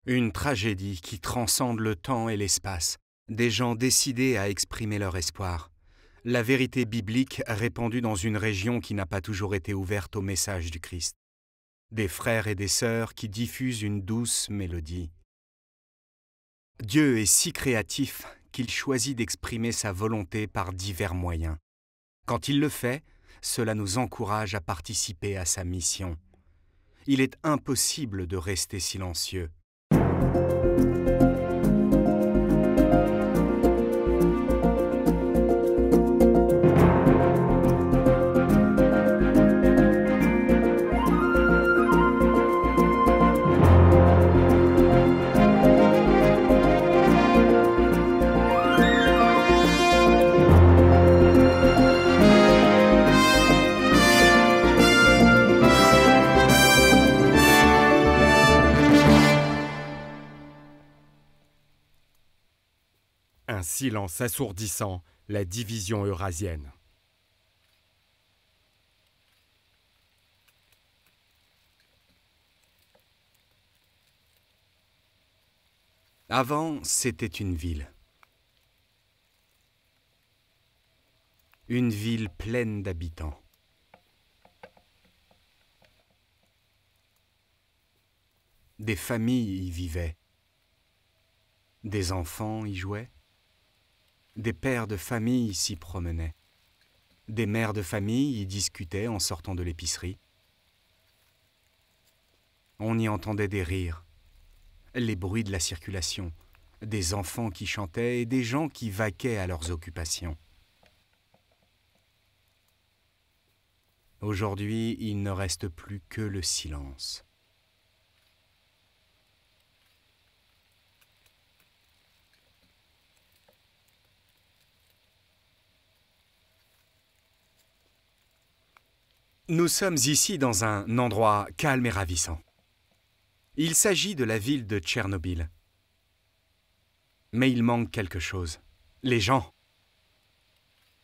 Une tragédie qui transcende le temps et l'espace. Des gens décidés à exprimer leur espoir. La vérité biblique répandue dans une région qui n'a pas toujours été ouverte au message du Christ. Des frères et des sœurs qui diffusent une douce mélodie. Dieu est si créatif qu'il choisit d'exprimer sa volonté par divers moyens. Quand il le fait, cela nous encourage à participer à sa mission. Il est impossible de rester silencieux. Un silence assourdissant, la division eurasienne. Avant, c'était une ville. Une ville pleine d'habitants. Des familles y vivaient. Des enfants y jouaient. Des pères de famille s'y promenaient. Des mères de famille y discutaient en sortant de l'épicerie. On y entendait des rires, les bruits de la circulation, des enfants qui chantaient et des gens qui vaquaient à leurs occupations. Aujourd'hui, il ne reste plus que le silence. Nous sommes ici dans un endroit calme et ravissant. Il s'agit de la ville de Tchernobyl. Mais il manque quelque chose. Les gens.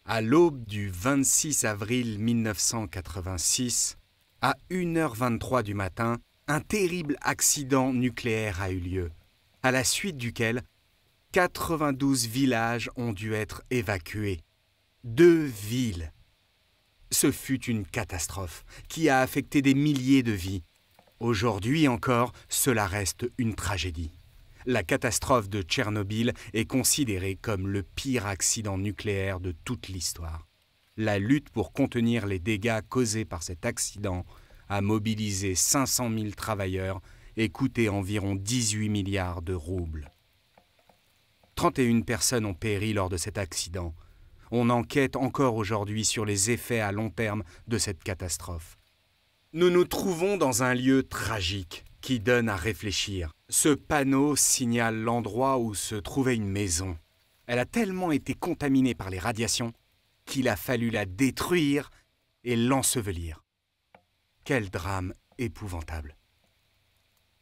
À l'aube du 26 avril 1986, à 1h23 du matin, un terrible accident nucléaire a eu lieu, à la suite duquel 92 villages ont dû être évacués. 2 villes. Ce fut une catastrophe qui a affecté des milliers de vies. Aujourd'hui encore, cela reste une tragédie. La catastrophe de Tchernobyl est considérée comme le pire accident nucléaire de toute l'histoire. La lutte pour contenir les dégâts causés par cet accident a mobilisé 500 000 travailleurs et coûté environ 18 milliards de roubles. 31 personnes ont péri lors de cet accident. On enquête encore aujourd'hui sur les effets à long terme de cette catastrophe. Nous nous trouvons dans un lieu tragique qui donne à réfléchir. Ce panneau signale l'endroit où se trouvait une maison. Elle a tellement été contaminée par les radiations qu'il a fallu la détruire et l'ensevelir. Quel drame épouvantable.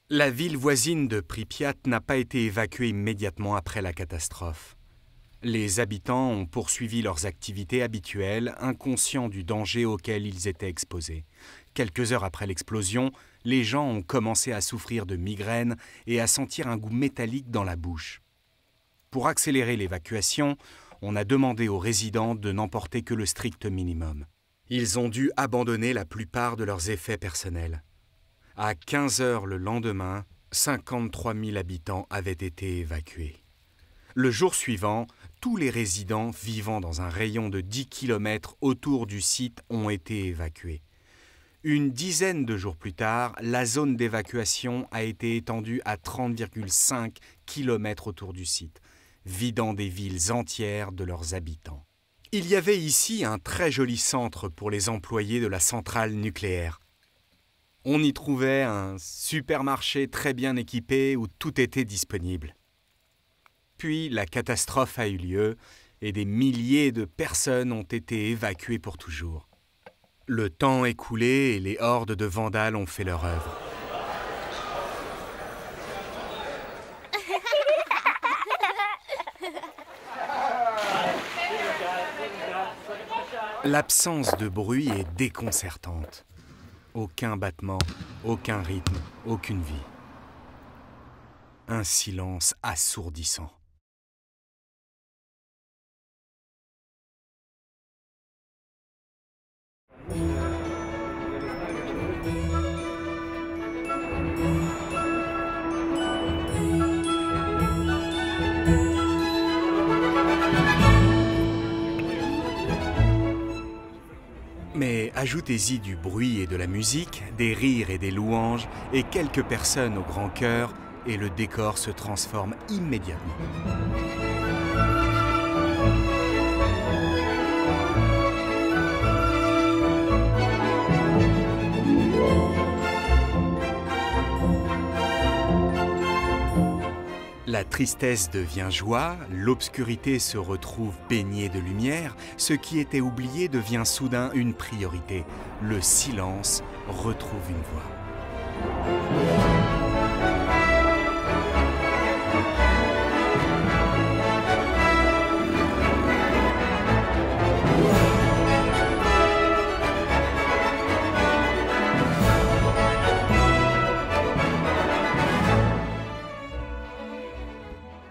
La ville voisine de Pripyat n'a pas été évacuée immédiatement après la catastrophe. Les habitants ont poursuivi leurs activités habituelles, inconscients du danger auquel ils étaient exposés. Quelques heures après l'explosion, les gens ont commencé à souffrir de migraines et à sentir un goût métallique dans la bouche. Pour accélérer l'évacuation, on a demandé aux résidents de n'emporter que le strict minimum. Ils ont dû abandonner la plupart de leurs effets personnels. À 15 heures le lendemain, 53 000 habitants avaient été évacués. Le jour suivant, tous les résidents vivant dans un rayon de 10 km autour du site ont été évacués. Une dizaine de jours plus tard, la zone d'évacuation a été étendue à 30,5 km autour du site, vidant des villes entières de leurs habitants. Il y avait ici un très joli centre pour les employés de la centrale nucléaire. On y trouvait un supermarché très bien équipé où tout était disponible. Puis la catastrophe a eu lieu et des milliers de personnes ont été évacuées pour toujours. Le temps écoulé et les hordes de vandales ont fait leur œuvre. L'absence de bruit est déconcertante. Aucun battement, aucun rythme, aucune vie. un silence assourdissant. Mais ajoutez-y du bruit et de la musique, des rires et des louanges, et quelques personnes au grand cœur, et le décor se transforme immédiatement. La tristesse devient joie, l'obscurité se retrouve baignée de lumière, ce qui était oublié devient soudain une priorité. Le silence retrouve une voix.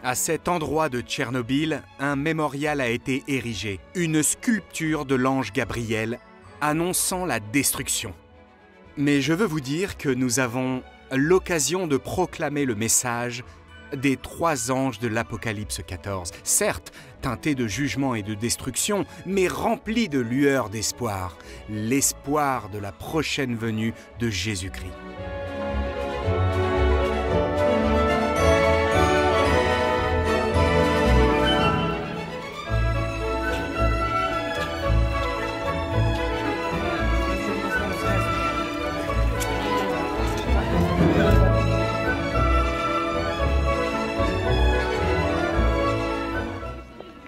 À cet endroit de Tchernobyl, un mémorial a été érigé, une sculpture de l'ange Gabriel annonçant la destruction. Mais je veux vous dire que nous avons l'occasion de proclamer le message des 3 anges de l'Apocalypse 14, certes teintés de jugement et de destruction, mais remplis de lueurs d'espoir, l'espoir de la prochaine venue de Jésus-Christ.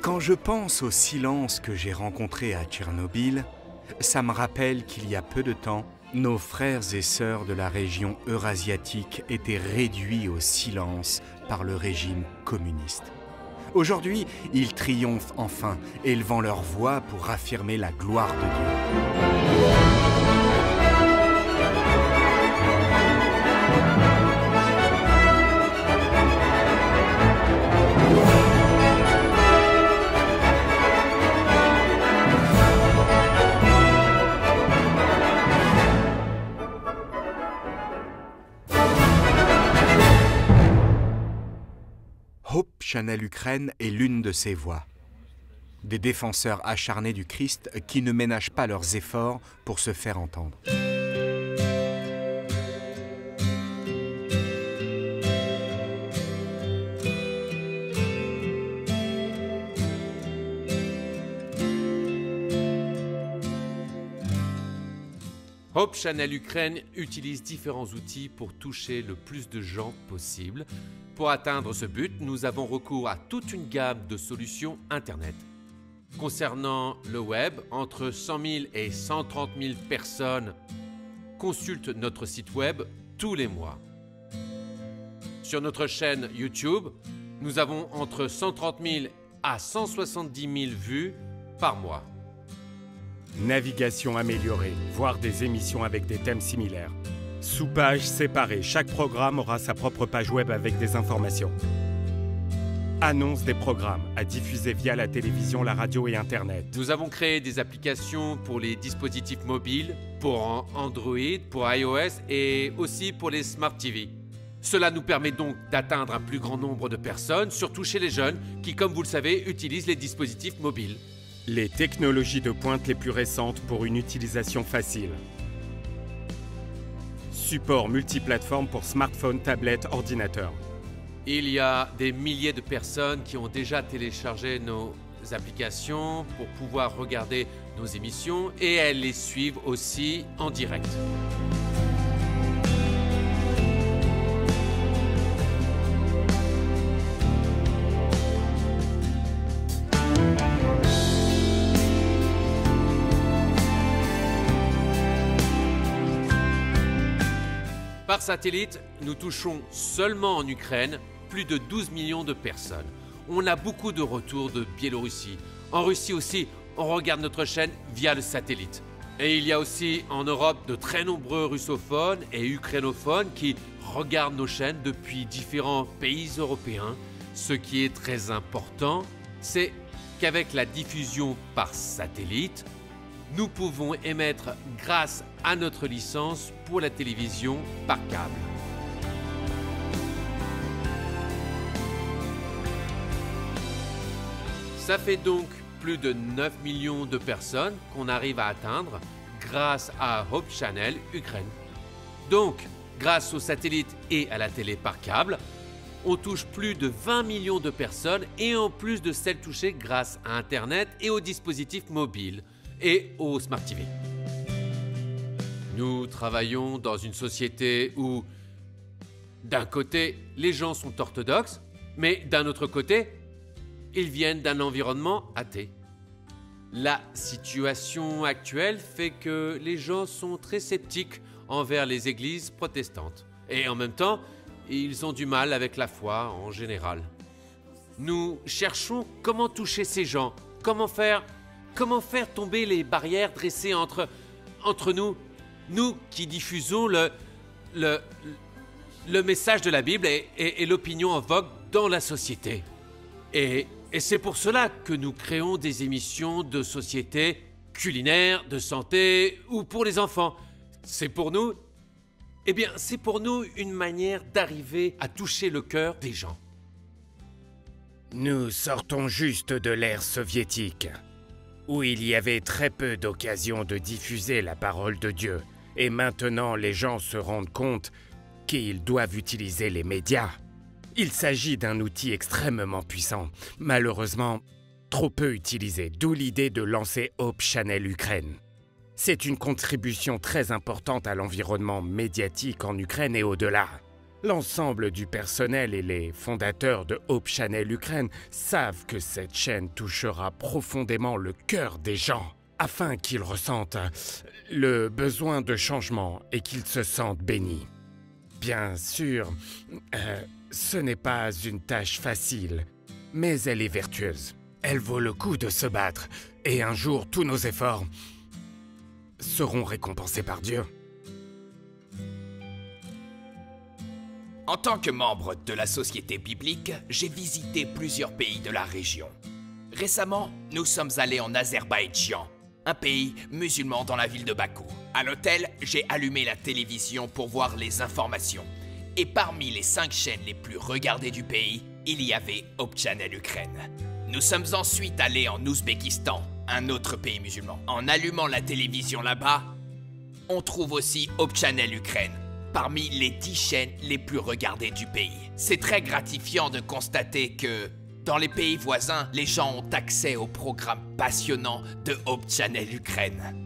Quand je pense au silence que j'ai rencontré à Tchernobyl, ça me rappelle qu'il y a peu de temps, nos frères et sœurs de la région eurasiatique étaient réduits au silence par le régime communiste. Aujourd'hui, ils triomphent enfin, élevant leur voix pour affirmer la gloire de Dieu. Hope Channel Ukraine est l'une de ces voix. Des défenseurs acharnés du Christ qui ne ménagent pas leurs efforts pour se faire entendre. Hope Channel Ukraine utilise différents outils pour toucher le plus de gens possible. Pour atteindre ce but, nous avons recours à toute une gamme de solutions Internet. Concernant le web, entre 100 000 et 130 000 personnes consultent notre site web tous les mois. Sur notre chaîne YouTube, nous avons entre 130 000 à 170 000 vues par mois. Navigation améliorée, voire des émissions avec des thèmes similaires. Sous pages séparées, chaque programme aura sa propre page web avec des informations. Annonce des programmes à diffuser via la télévision, la radio et Internet. Nous avons créé des applications pour les dispositifs mobiles, pour Android, pour iOS et aussi pour les Smart TV. Cela nous permet donc d'atteindre un plus grand nombre de personnes, surtout chez les jeunes qui, comme vous le savez, utilisent les dispositifs mobiles. Les technologies de pointe les plus récentes pour une utilisation facile. Support multiplateforme pour smartphone, tablette, ordinateur. Il y a des milliers de personnes qui ont déjà téléchargé nos applications pour pouvoir regarder nos émissions et elles les suivent aussi en direct. Par satellite, nous touchons seulement en Ukraine plus de 12 millions de personnes. On a beaucoup de retours de Biélorussie. En Russie aussi, on regarde notre chaîne via le satellite. Et il y a aussi en Europe de très nombreux russophones et ukrainophones qui regardent nos chaînes depuis différents pays européens. Ce qui est très important, c'est qu'avec la diffusion par satellite, nous pouvons émettre grâce à notre licence pour la télévision par câble. Ça fait donc plus de 9 millions de personnes qu'on arrive à atteindre grâce à Hope Channel Ukraine. Donc, grâce aux satellites et à la télé par câble, on touche plus de 20 millions de personnes et en plus de celles touchées grâce à Internet et aux dispositifs mobiles et aux Smart TV. Nous travaillons dans une société où, d'un côté, les gens sont orthodoxes, mais d'un autre côté, ils viennent d'un environnement athée. La situation actuelle fait que les gens sont très sceptiques envers les églises protestantes. Et en même temps, ils ont du mal avec la foi en général. Nous cherchons comment toucher ces gens, comment faire tomber les barrières dressées entre nous qui diffusons le message de la Bible et l'opinion en vogue dans la société. Et c'est pour cela que nous créons des émissions de société culinaires, de santé ou pour les enfants. C'est pour nous une manière d'arriver à toucher le cœur des gens. Nous sortons juste de l'ère soviétique, où il y avait très peu d'occasions de diffuser la parole de Dieu. Et maintenant, les gens se rendent compte qu'ils doivent utiliser les médias. Il s'agit d'un outil extrêmement puissant, malheureusement trop peu utilisé, d'où l'idée de lancer Hope Channel Ukraine. C'est une contribution très importante à l'environnement médiatique en Ukraine et au-delà. L'ensemble du personnel et les fondateurs de Hope Channel Ukraine savent que cette chaîne touchera profondément le cœur des gens, afin qu'ils ressentent le besoin de changement et qu'ils se sentent bénis. Bien sûr, ce n'est pas une tâche facile, mais elle est vertueuse. Elle vaut le coup de se battre, et un jour tous nos efforts seront récompensés par Dieu. En tant que membre de la Société biblique, j'ai visité plusieurs pays de la région. Récemment, nous sommes allés en Azerbaïdjan, un pays musulman dans la ville de Bakou. À l'hôtel, j'ai allumé la télévision pour voir les informations. Et parmi les 5 chaînes les plus regardées du pays, il y avait Hope Channel Ukraine. Nous sommes ensuite allés en Ouzbékistan, un autre pays musulman. En allumant la télévision là-bas, on trouve aussi Hope Channel Ukraine, parmi les 10 chaînes les plus regardées du pays. C'est très gratifiant de constater que, dans les pays voisins, les gens ont accès aux programmes passionnants de Hope Channel Ukraine.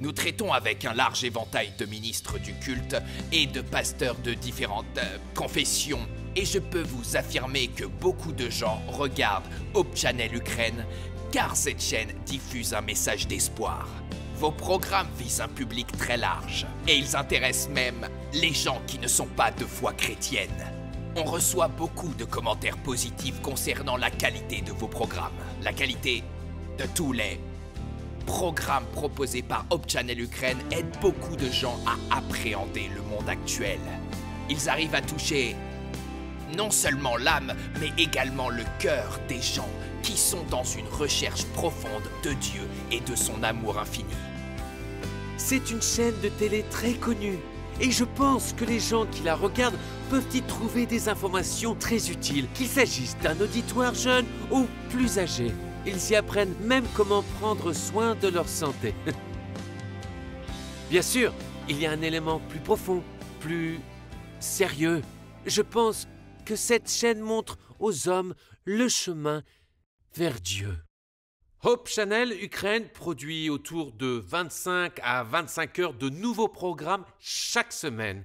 Nous traitons avec un large éventail de ministres du culte et de pasteurs de différentes confessions. Et je peux vous affirmer que beaucoup de gens regardent Hope Channel Ukraine car cette chaîne diffuse un message d'espoir. Vos programmes visent un public très large et ils intéressent même les gens qui ne sont pas de foi chrétienne. On reçoit beaucoup de commentaires positifs concernant la qualité de vos programmes, la qualité de tous les programmes proposés par Hope Channel Ukraine aident beaucoup de gens à appréhender le monde actuel. Ils arrivent à toucher non seulement l'âme, mais également le cœur des gens qui sont dans une recherche profonde de Dieu et de son amour infini. C'est une chaîne de télé très connue et je pense que les gens qui la regardent peuvent y trouver des informations très utiles, qu'il s'agisse d'un auditoire jeune ou plus âgé. Ils y apprennent même comment prendre soin de leur santé. Bien sûr, il y a un élément plus profond, plus sérieux. Je pense que cette chaîne montre aux hommes le chemin vers Dieu. Hope Channel Ukraine produit autour de 25 à 25 heures de nouveaux programmes chaque semaine.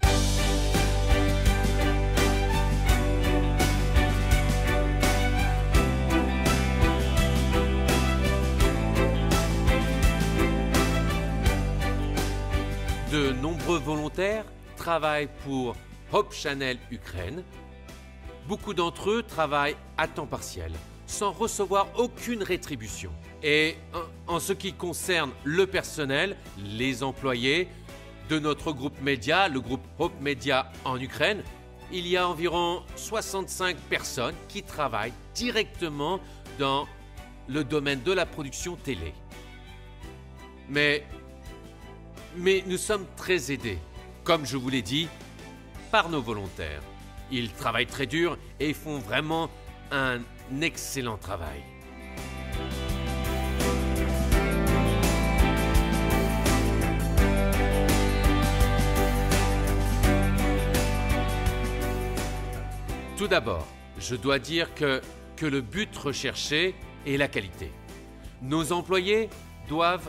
De nombreux volontaires travaillent pour Hope Channel Ukraine. Beaucoup d'entre eux travaillent à temps partiel, sans recevoir aucune rétribution. Et en ce qui concerne le personnel, les employés de notre groupe média, le groupe Hope Media en Ukraine, il y a environ 65 personnes qui travaillent directement dans le domaine de la production télé. Mais nous sommes très aidés, comme je vous l'ai dit, par nos volontaires. Ils travaillent très dur et font vraiment un excellent travail. Tout d'abord, je dois dire que le but recherché est la qualité. Nos employés doivent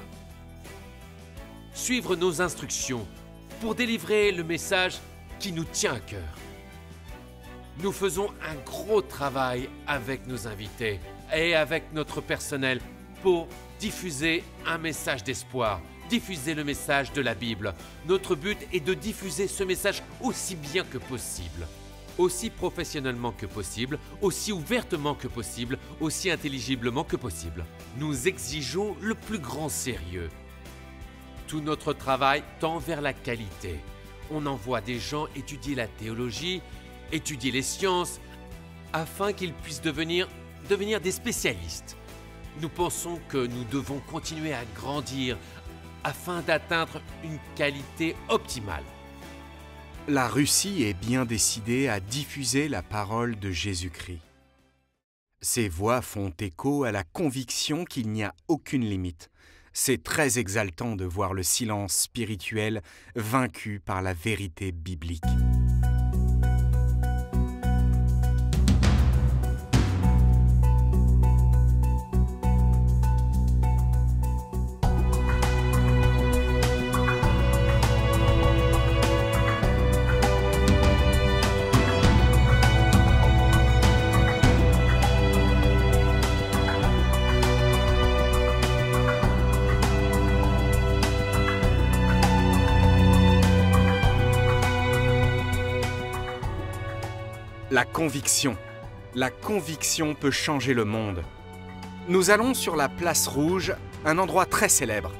suivre nos instructions pour délivrer le message qui nous tient à cœur. Nous faisons un gros travail avec nos invités et avec notre personnel pour diffuser un message d'espoir, diffuser le message de la Bible. Notre but est de diffuser ce message aussi bien que possible, aussi professionnellement que possible, aussi ouvertement que possible, aussi intelligiblement que possible. Nous exigeons le plus grand sérieux. Tout notre travail tend vers la qualité. On envoie des gens étudier la théologie, étudier les sciences, afin qu'ils puissent devenir des spécialistes. Nous pensons que nous devons continuer à grandir afin d'atteindre une qualité optimale. La Russie est bien décidée à diffuser la parole de Jésus-Christ. Ces voix font écho à la conviction qu'il n'y a aucune limite. C'est très exaltant de voir le silence spirituel vaincu par la vérité biblique. La conviction. La conviction peut changer le monde. Nous allons sur la place Rouge, un endroit très célèbre.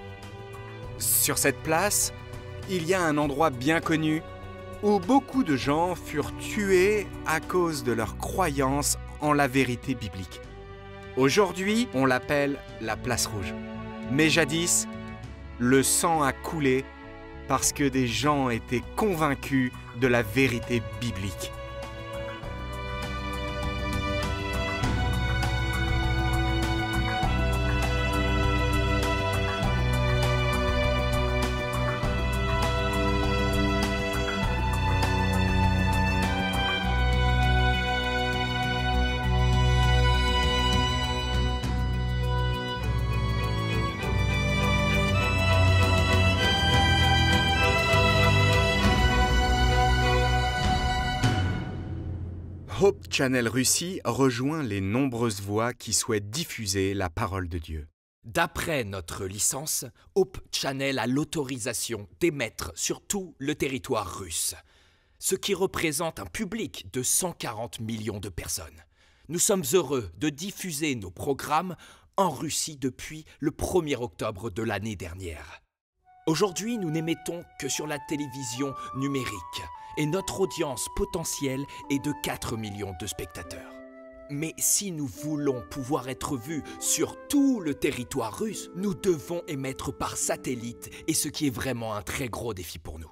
Sur cette place, il y a un endroit bien connu où beaucoup de gens furent tués à cause de leur croyance en la vérité biblique. Aujourd'hui, on l'appelle la place Rouge. Mais jadis, le sang a coulé parce que des gens étaient convaincus de la vérité biblique. Hope Channel Russie rejoint les nombreuses voix qui souhaitent diffuser la parole de Dieu. D'après notre licence, Hope Channel a l'autorisation d'émettre sur tout le territoire russe, ce qui représente un public de 140 millions de personnes. Nous sommes heureux de diffuser nos programmes en Russie depuis le 1er octobre de l'année dernière. Aujourd'hui, nous n'émettons que sur la télévision numérique et notre audience potentielle est de 4 millions de spectateurs. Mais si nous voulons pouvoir être vus sur tout le territoire russe, nous devons émettre par satellite et ce qui est vraiment un très gros défi pour nous.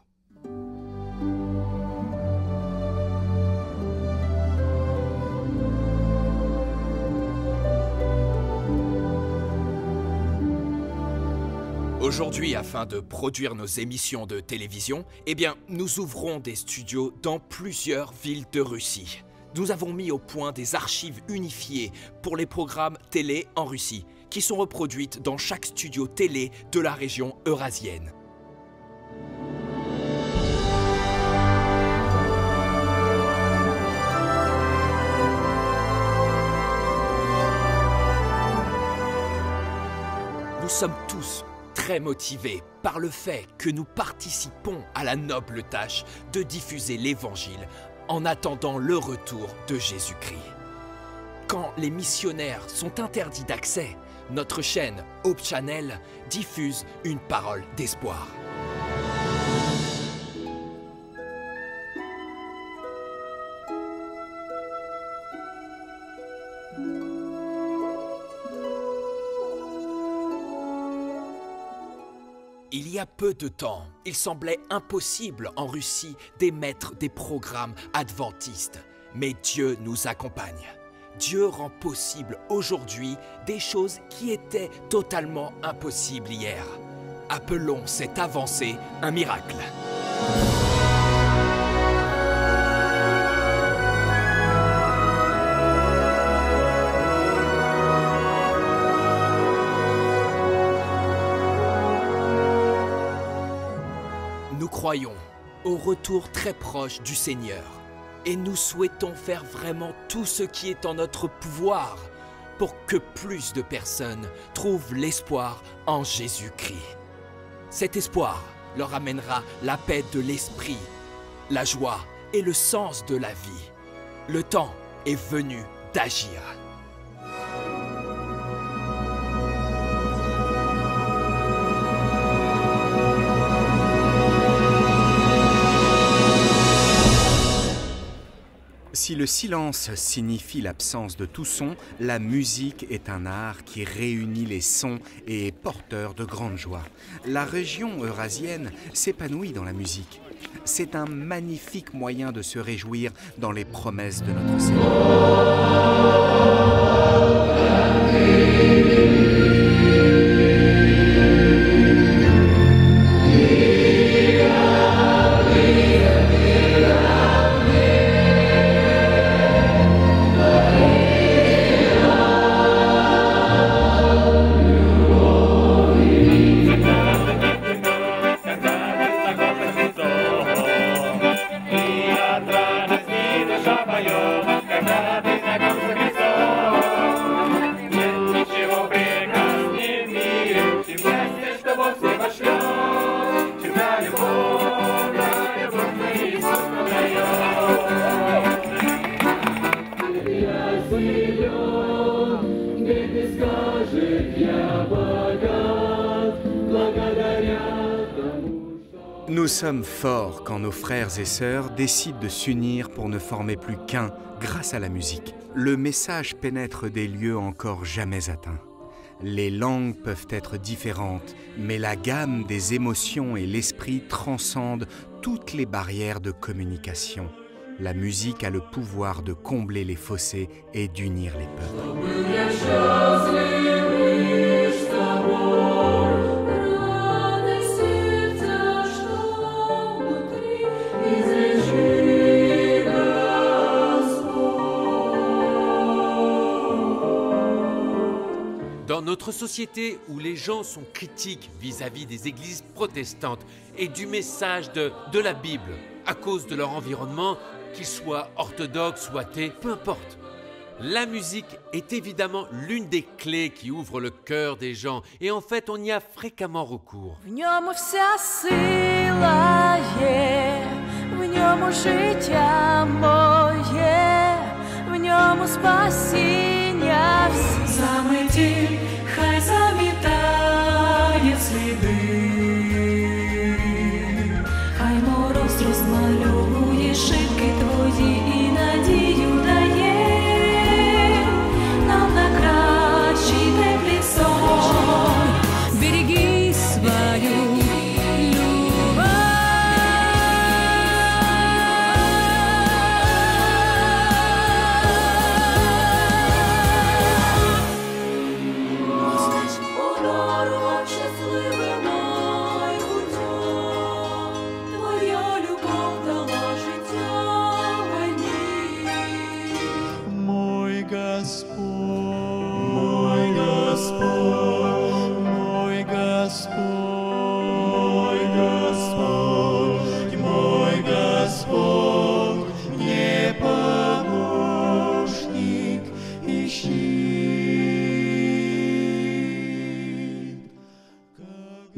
Aujourd'hui, afin de produire nos émissions de télévision, nous ouvrons des studios dans plusieurs villes de Russie. Nous avons mis au point des archives unifiées pour les programmes télé en Russie, qui sont reproduites dans chaque studio télé de la région eurasienne. Nous sommes tous très motivés par le fait que nous participons à la noble tâche de diffuser l'Évangile en attendant le retour de Jésus-Christ. Quand les missionnaires sont interdits d'accès, notre chaîne Hope Channel diffuse une parole d'espoir. Il y a peu de temps, il semblait impossible en Russie d'émettre des programmes adventistes. Mais Dieu nous accompagne. Dieu rend possible aujourd'hui des choses qui étaient totalement impossibles hier. Appelons cette avancée un miracle. Nous croyons au retour très proche du Seigneur et nous souhaitons faire vraiment tout ce qui est en notre pouvoir pour que plus de personnes trouvent l'espoir en Jésus-Christ. Cet espoir leur amènera la paix de l'esprit, la joie et le sens de la vie. Le temps est venu d'agir. Si le silence signifie l'absence de tout son, la musique est un art qui réunit les sons et est porteur de grande joie. La région eurasienne s'épanouit dans la musique. C'est un magnifique moyen de se réjouir dans les promesses de notre Seigneur. Nous sommes forts quand nos frères et sœurs décident de s'unir pour ne former plus qu'un grâce à la musique. Le message pénètre des lieux encore jamais atteints. Les langues peuvent être différentes, mais la gamme des émotions et l'esprit transcendent toutes les barrières de communication. La musique a le pouvoir de combler les fossés et d'unir les peuples. Dans notre société où les gens sont critiques vis-à-vis des églises protestantes et du message de la Bible, à cause de leur environnement, qu'il soit orthodoxe ou athée, peu importe. La musique est évidemment l'une des clés qui ouvre le cœur des gens et en fait on y a fréquemment recours. В ньому вся сила є, в ньому життя моє, в ньому спасіння всі. Заметіль, хай замітає сліди, хай мороз розмальовує шибки твої і надію дає нам на кращий теплий сон. Береги свою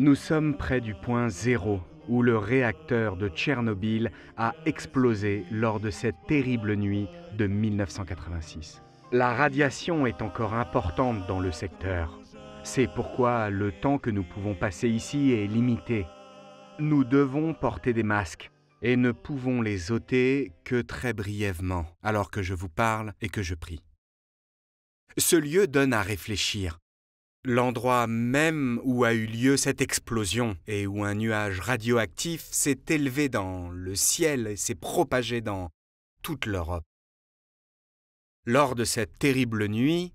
Nous sommes près du point zéro où le réacteur de Tchernobyl a explosé lors de cette terrible nuit de 1986. La radiation est encore importante dans le secteur. C'est pourquoi le temps que nous pouvons passer ici est limité. Nous devons porter des masques et ne pouvons les ôter que très brièvement, alors que je vous parle et que je prie. Ce lieu donne à réfléchir. L'endroit même où a eu lieu cette explosion et où un nuage radioactif s'est élevé dans le ciel et s'est propagé dans toute l'Europe. Lors de cette terrible nuit,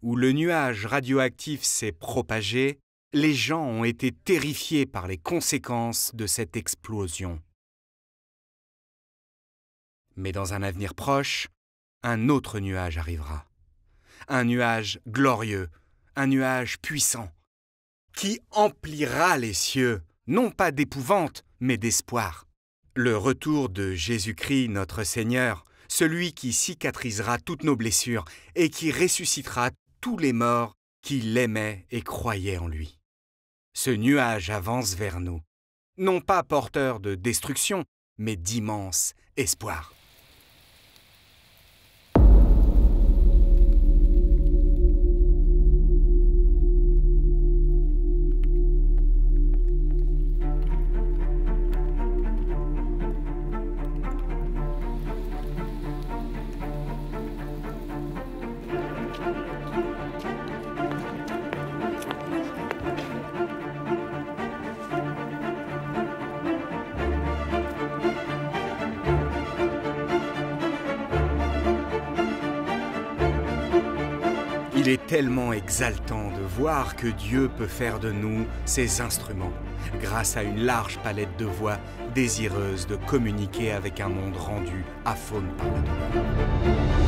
où le nuage radioactif s'est propagé, les gens ont été terrifiés par les conséquences de cette explosion. Mais dans un avenir proche, un autre nuage arrivera. Un nuage glorieux, un nuage puissant, qui emplira les cieux, non pas d'épouvante, mais d'espoir. Le retour de Jésus-Christ, notre Seigneur, celui qui cicatrisera toutes nos blessures et qui ressuscitera tous les morts qui l'aimaient et croyaient en lui. Ce nuage avance vers nous, non pas porteur de destruction, mais d'immense espoir. Il est tellement exaltant de voir que Dieu peut faire de nous ses instruments, grâce à une large palette de voix désireuses de communiquer avec un monde rendu aphone par la douleur.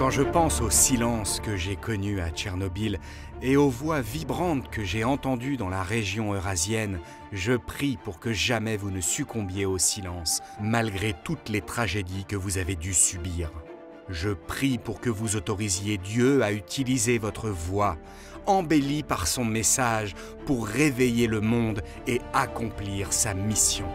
Quand je pense au silence que j'ai connu à Tchernobyl et aux voix vibrantes que j'ai entendues dans la région eurasienne, je prie pour que jamais vous ne succombiez au silence, malgré toutes les tragédies que vous avez dû subir. Je prie pour que vous autorisiez Dieu à utiliser votre voix, embellie par son message, pour réveiller le monde et accomplir sa mission.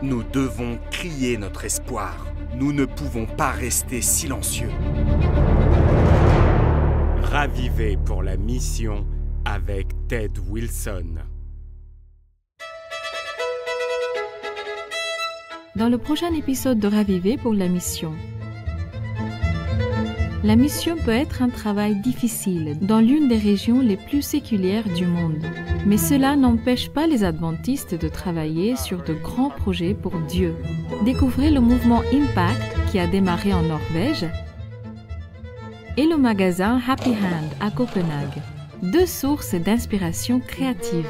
Nous devons crier notre espoir. Nous ne pouvons pas rester silencieux. Ravivez pour la mission avec Ted Wilson. Dans le prochain épisode de Ravivez pour la mission. La mission peut être un travail difficile dans l'une des régions les plus séculières du monde. Mais cela n'empêche pas les adventistes de travailler sur de grands projets pour Dieu. Découvrez le mouvement Impact qui a démarré en Norvège et le magasin Happy Hand à Copenhague. Deux sources d'inspiration créative.